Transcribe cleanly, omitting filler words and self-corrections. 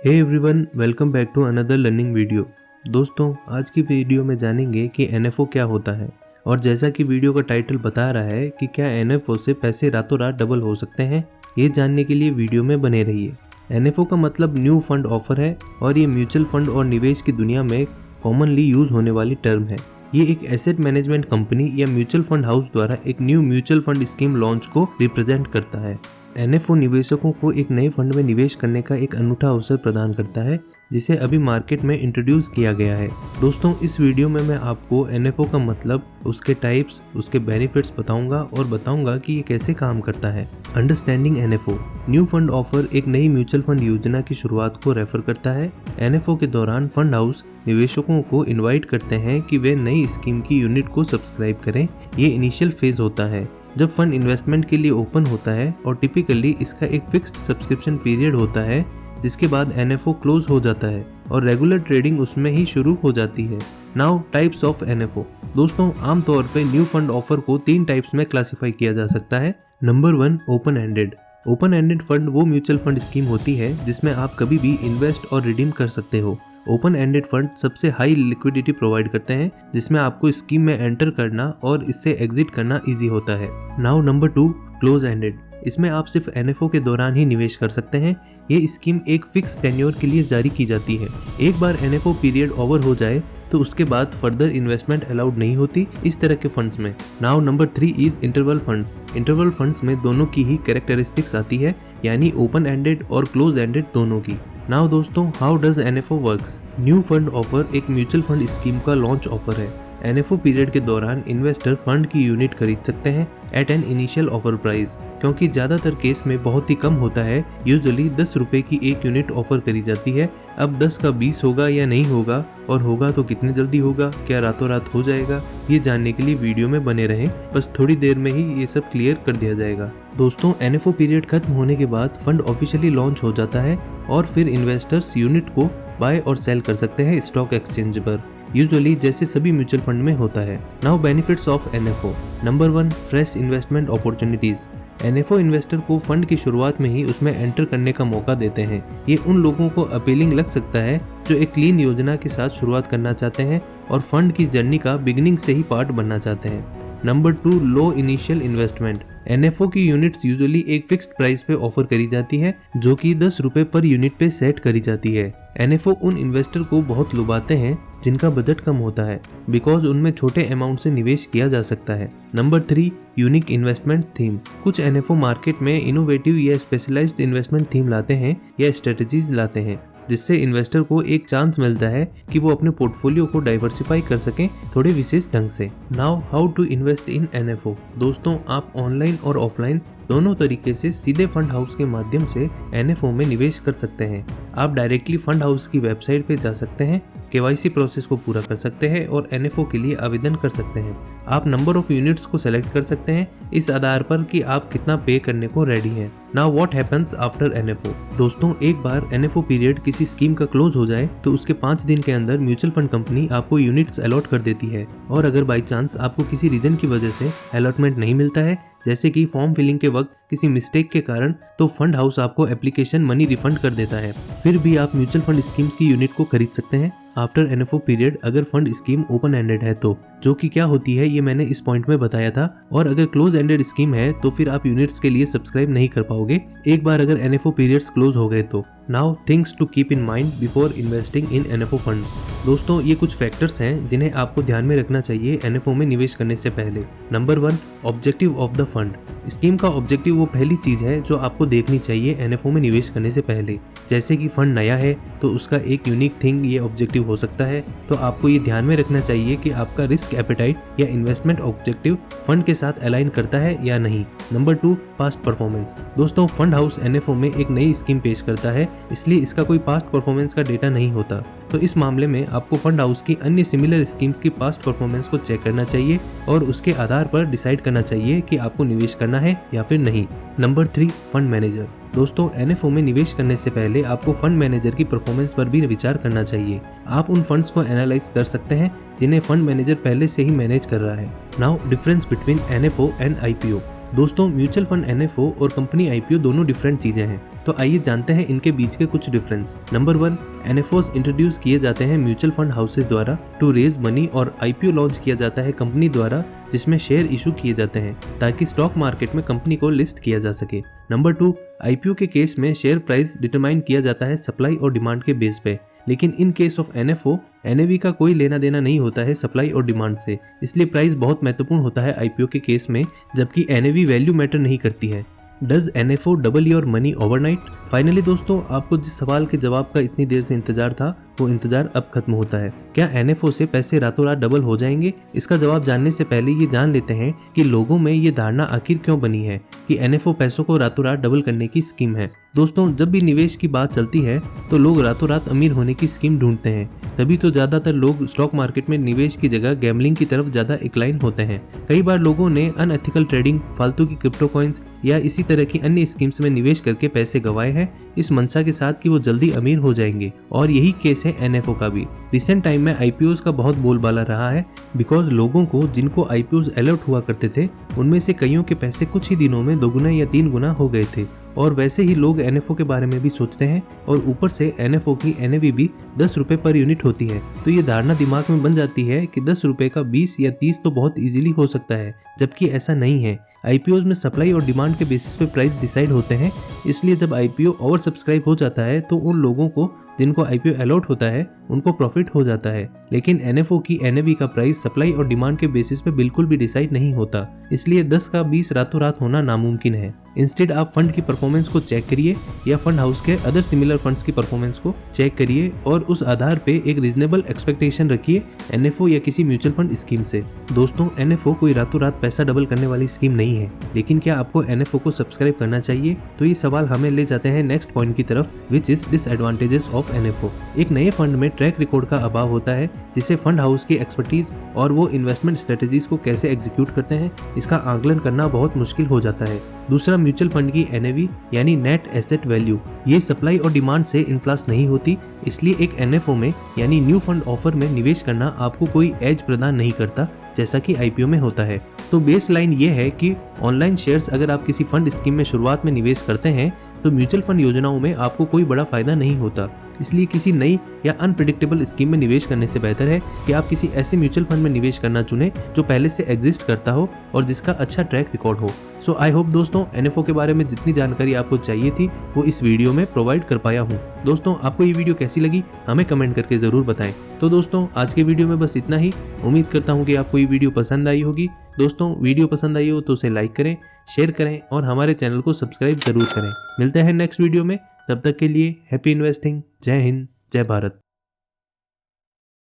Hey everyone, welcome back to another learning video. दोस्तों, आज की वीडियो में जानेंगे कि NFO क्या होता है और जैसा कि वीडियो का टाइटल बता रहा है कि क्या NFO से पैसे रातों रात डबल हो सकते हैं, ये जानने के लिए वीडियो में बने रहिए। NFO का मतलब न्यू फंड ऑफर है और ये म्यूचुअल फंड और निवेश की दुनिया में कॉमनली यूज होने वाली टर्म है। ये एक एसेट मैनेजमेंट कंपनी या म्यूचुअल फंड हाउस द्वारा एक new mutual fund scheme launch को रिप्रेजेंट करता है। NFO निवेशकों को एक नए फंड में निवेश करने का एक अनूठा अवसर प्रदान करता है, जिसे अभी मार्केट में इंट्रोड्यूस किया गया है। दोस्तों, इस वीडियो में मैं आपको NFO का मतलब, उसके टाइप्स, उसके बेनिफिट्स बताऊंगा और बताऊंगा कि ये कैसे काम करता है। Understanding NFO new fund offer एक नई म्यूचुअल फंड योजना की शुरुआत को रेफर करता है। NFO के दौरान फंड हाउस निवेशकों को इनवाइट करते हैं कि वे नई स्कीम की यूनिट को सब्सक्राइब करें। ये इनिशियल फेज होता है जब फंड इन्वेस्टमेंट के लिए ओपन होता है और टिपिकली इसका एक फिक्स्ड सब्सक्रिप्शन पीरियड होता है, जिसके बाद NFO क्लोज हो जाता है और रेगुलर ट्रेडिंग उसमें ही शुरू हो जाती है। Now types of NFO। दोस्तों, आमतौर पे न्यू फंड ऑफर को 3 टाइप्स में क्लासिफाई किया जा सकता है। Number 1, open ended. Open ended fund वो म्यूचुअल फंड स्कीम होती है जिसमें आप कभी भी इन्वेस्ट और रिडीम कर सकते हो। ओपन एंडेड फंड सबसे हाई लिक्विडिटी प्रोवाइड करते हैं, जिसमें आपको स्कीम में एंटर करना और इससे एग्जिट करना इजी होता है। Now number 2, close ended. इसमें आप सिर्फ NFO के दौरान ही निवेश कर सकते हैं। ये स्कीम एक फिक्स टेन्योर के लिए जारी की जाती है। एक बार NFO पीरियड ओवर हो जाए तो उसके बाद फर्दर इन्वेस्टमेंट अलाउड नहीं होती इस तरह के फंड्स में। Now number 3 is interval funds. Interval funds में दोनों की ही कैरेक्टरिस्टिक्स आती है, यानी ओपन एंडेड और क्लोज एंडेड दोनों की। नाउ दोस्तों, how does NFO works? New fund offer एक म्यूचुअल फंड स्कीम का लॉन्च ऑफर है। NFO पीरियड के दौरान इन्वेस्टर फंड की यूनिट खरीद सकते हैं at an initial offer price. क्योंकि ज्यादातर केस में बहुत ही कम होता है, यूजुअली 10 रुपए की एक यूनिट ऑफर करी जाती है। अब 10 का 20 होगा या नहीं होगा, और होगा तो कितनी जल्दी होगा, क्या रातों रात हो जाएगा, ये जानने के लिए वीडियो में बने रहें। बस थोड़ी देर में ही ये सब क्लियर कर दिया जाएगा। दोस्तों, NFO पीरियड खत्म होने के बाद फंड ऑफिशियली लॉन्च हो जाता है और फिर इन्वेस्टर्स यूनिट को बाय और सेल कर सकते हैं स्टॉक एक्सचेंज पर, यूजुअली जैसे सभी म्यूचुअल फंड में होता है। Now benefits of NFO। Number 1, fresh investment opportunities. NFO investor को फंड की शुरुआत में ही उसमें एंटर करने का मौका देते हैं। ये उन लोगों को अपीलिंग लग सकता है जो एक क्लीन योजना के साथ शुरुआत करना चाहते हैं और फंड की जर्नी का बिगिनिंग से ही पार्ट बनना चाहते हैं। नंबर 2, लो इनिशियल इन्वेस्टमेंट। NFO की यूनिट्स यूजुअली एक फिक्स्ड प्राइस पे ऑफर करी जाती है, जो कि 10 रुपए पर यूनिट पे सेट करी जाती है। NFO उन इन्वेस्टर को बहुत लुभाते हैं जिनका बजट कम होता है, बिकॉज उनमें छोटे अमाउंट से निवेश किया जा सकता है। Number 3, unique investment theme. कुछ NFO मार्केट में इनोवेटिव या स्पेशलाइज्ड इन्वेस्टमेंट थीम लाते हैं या स्ट्रेटजीज लाते हैं, जिससे इन्वेस्टर को एक चांस मिलता है कि वो अपने पोर्टफोलियो को डाइवर्सिफाई कर सकें थोड़े विशेष ढंग से। Now how to invest in NFO। दोस्तों, आप ऑनलाइन और ऑफलाइन दोनों तरीके से सीधे फंड हाउस के माध्यम से NFO में निवेश कर सकते हैं। आप डायरेक्टली फंड हाउस की वेबसाइट पे जा सकते हैं, KYC प्रोसेस को पूरा कर सकते हैं और NFO के लिए आवेदन कर सकते हैं। आप नंबर ऑफ यूनिट्स को सेलेक्ट कर सकते हैं इस आधार पर कि आप कितना पे करने को रेडी हैं। Now what happens after NFO। दोस्तों, एक बार NFO पीरियड किसी स्कीम का क्लोज हो जाए तो उसके 5 दिन के अंदर म्यूचुअल फंड कंपनी आपको यूनिट्स अलॉट कर देती है, और अगर बाई चांस आपको किसी रीजन की वजह से अलॉटमेंट नहीं मिलता है, जैसे कि फॉर्म फिलिंग के वक्त किसी मिस्टेक के कारण, तो फंड हाउस आपको एप्लीकेशन मनी रिफंड कर देता है। फिर भी आप म्यूचुअल फंड स्कीम्स की यूनिट को खरीद सकते हैं आफ्टर NFO पीरियड, अगर फंड स्कीम ओपन एंडेड है तो, जो कि क्या होती है ये मैंने इस पॉइंट में बताया था। और अगर क्लोज एंडेड स्कीम है तो फिर आप यूनिट्स के लिए सब्सक्राइब नहीं कर पाओगे एक बार अगर NFO पीरियड्स क्लोज हो गए तो। Now things to keep in mind before investing in NFO funds. दोस्तों, ये कुछ फैक्टर्स हैं जिन्हें आपको ध्यान में रखना चाहिए NFO में निवेश करने से पहले। Number 1, objective of the fund. Scheme का ऑब्जेक्टिव वो पहली चीज है जो आपको देखनी चाहिए NFO में निवेश करने से पहले। जैसे कि फंड नया है तो उसका एक यूनिक थिंग ये ऑब्जेक्टिव हो सकता है, तो आपको ये ध्यान में रखना चाहिए कि आपका रिस्क एपेटाइट या इन्वेस्टमेंट ऑब्जेक्टिव फंड के साथ अलाइन करता है या नहीं। Number 2, past performance. दोस्तों, फंड हाउस NFO में एक नई स्कीम पेश करता है, इसलिए इसका कोई पास्ट परफॉर्मेंस का डेटा नहीं होता, तो इस मामले में आपको फंड हाउस की अन्य सिमिलर स्कीम्स की पास्ट परफॉर्मेंस को चेक करना चाहिए और उसके आधार पर डिसाइड करना चाहिए कि आपको निवेश करना है या फिर नहीं। Number 3, fund manager. दोस्तों, NFO में निवेश करने से पहले आपको फंड मैनेजर की परफॉर्मेंस पर भी विचार करना चाहिए। आप उन फंड्स को एनालाइज कर सकते हैं जिन्हें फंड मैनेजर पहले से ही मैनेज कर रहा है। Now difference between NFO and IPO। दोस्तों, म्यूचुअल फंड NFO और कंपनी IPO दोनों डिफरेंट चीजें हैं। तो आइए जानते हैं इनके बीच के कुछ डिफरेंस। नंबर 1, NFOs इंट्रोड्यूस किए जाते हैं म्यूचुअल फंड हाउसेज द्वारा टू रेज मनी और IPO लॉन्च किया जाता है कंपनी द्वारा, जिसमें शेयर इशू किए जाते हैं ताकि स्टॉक मार्केट में कंपनी को लिस्ट किया जा सके। नंबर 2, IPO के केस में शेयर प्राइस डिटरमाइन किया जाता है सप्लाई और डिमांड के बेस पे, लेकिन in case of NFO NAV का कोई लेना देना नहीं होता है सप्लाई और डिमांड से, इसलिए प्राइस बहुत महत्वपूर्ण होता है IPO के केस में, जबकि NAV वैल्यू मैटर नहीं करती है। Does NFO double your money overnight? Finally दोस्तों, आपको जिस सवाल के जवाब का इतनी देर से इंतजार था वो इंतजार अब खत्म होता है। क्या NFO से पैसे रातों रात डबल हो जाएंगे? इसका जवाब जानने से पहले ये जान लेते हैं कि लोगों में ये धारणा आखिर क्यों बनी है कि NFO पैसों को रातों रात डबल करने की स्कीम है। दोस्तों, जब भी निवेश की बात चलती है तो लोग रातों रात अमीर होने की स्कीम ढूंढते हैं, तभी तो ज्यादातर लोग स्टॉक मार्केट में निवेश की जगह गैम्बलिंग की तरफ ज्यादा इंक्लाइन होते हैं। कई बार लोगों ने अनएथिकल ट्रेडिंग, फालतू की क्रिप्टो कॉइन्स या इसी तरह की अन्य स्कीम्स में निवेश करके पैसे गंवाए हैं इस मंशा के साथ कि वो जल्दी अमीर हो जाएंगे, और यही केस है NFO का भी। रिसेंट टाइम में IPOs का बहुत बोलबाला रहा है, बिकॉज लोगों को जिनको IPOs अलर्ट हुआ करते थे उनमें से कईयों के पैसे कुछ ही दिनों में 2 गुना या 3 गुना हो गए थे, और वैसे ही लोग NFO के बारे में भी सोचते हैं, और ऊपर से NFO की NAV भी 10 रुपए पर यूनिट होती है, तो ये धारणा दिमाग में बन जाती है कि 10 रुपए का 20 या 30 तो बहुत इजीली हो सकता है, जबकि ऐसा नहीं है। IPOs में सप्लाई और डिमांड के बेसिस पे प्राइस डिसाइड होते हैं, इसलिए जब IPO ओवर सब्सक्राइब हो जाता है तो उन लोगों को जिनको IPO अलॉट होता है उनको प्रॉफिट हो जाता है, लेकिन NFO की NAV का प्राइस सप्लाई और डिमांड के बेसिस पे बिल्कुल भी डिसाइड नहीं होता, इसलिए 10 का 20 रातों रात होना नामुमकिन है। इंस्टेड आप फंड की परफॉर्मेंस को चेक करिए या फंड हाउस के अदर सिमिलर फंड्स की परफॉर्मेंस को चेक करिए और उस आधार पे एक रीजनेबल एक्सपेक्टेशन रखिए NFO या किसी म्यूचुअल फंड स्कीम से। दोस्तों, NFO कोई रातों रात पैसा डबल करने वाली स्कीम नहीं है, लेकिन क्या आपको NFO को सब्सक्राइब करना चाहिए? तो ये सवाल हमें ले जाते हैं नेक्स्ट पॉइंट की तरफ, which is disadvantages of NFO। एक नए फंड में ट्रैक रिकॉर्ड का अभाव होता है, जिसे फंड हाउस की एक्सपर्टीज और वो इन्वेस्टमेंट स्ट्रेटेजीज को कैसे एग्जीक्यूट करते हैं इसका आकलन करना बहुत मुश्किल हो जाता है। दूसरा, म्यूचुअल फंड की NAV यानी नेट एसेट वैल्यू, ये सप्लाई और डिमांड से इन्फ्लुएंस नहीं होती, इसलिए एक NFO में यानी न्यू फंड ऑफर में निवेश करना आपको कोई एज प्रदान नहीं करता जैसा कि IPO में होता है। तो बेस लाइन ये है कि ऑनलाइन शेयर्स अगर आप किसी फंड स्कीम में शुरुआत में निवेश करते हैं तो म्यूचुअल फंड योजनाओं में आपको कोई बड़ा फायदा नहीं होता, इसलिए किसी नई या अनप्रेडिक्टेबल स्कीम में निवेश करने से बेहतर है कि आप किसी ऐसे म्यूचुअल फंड में निवेश करना चुनें जो पहले से एग्जिस्ट करता हो और जिसका अच्छा ट्रैक रिकॉर्ड हो। सो आई होप दोस्तों, NFO के बारे में जितनी जानकारी आपको चाहिए थी वो इस वीडियो में प्रोवाइड कर पाया हूँ। दोस्तों, आपको ये वीडियो कैसी लगी हमें कमेंट करके जरूर बताएं। तो दोस्तों, आज के वीडियो में बस इतना ही। उम्मीद करता हूँ कि आपको ये वीडियो पसंद आई होगी। दोस्तों, वीडियो पसंद आई हो तो उसे लाइक करें, शेयर करें और हमारे चैनल को सब्सक्राइब जरूर करें। मिलते हैं नेक्स्ट वीडियो में, तब तक के लिए हैप्पी इन्वेस्टिंग। जय हिंद, जय भारत।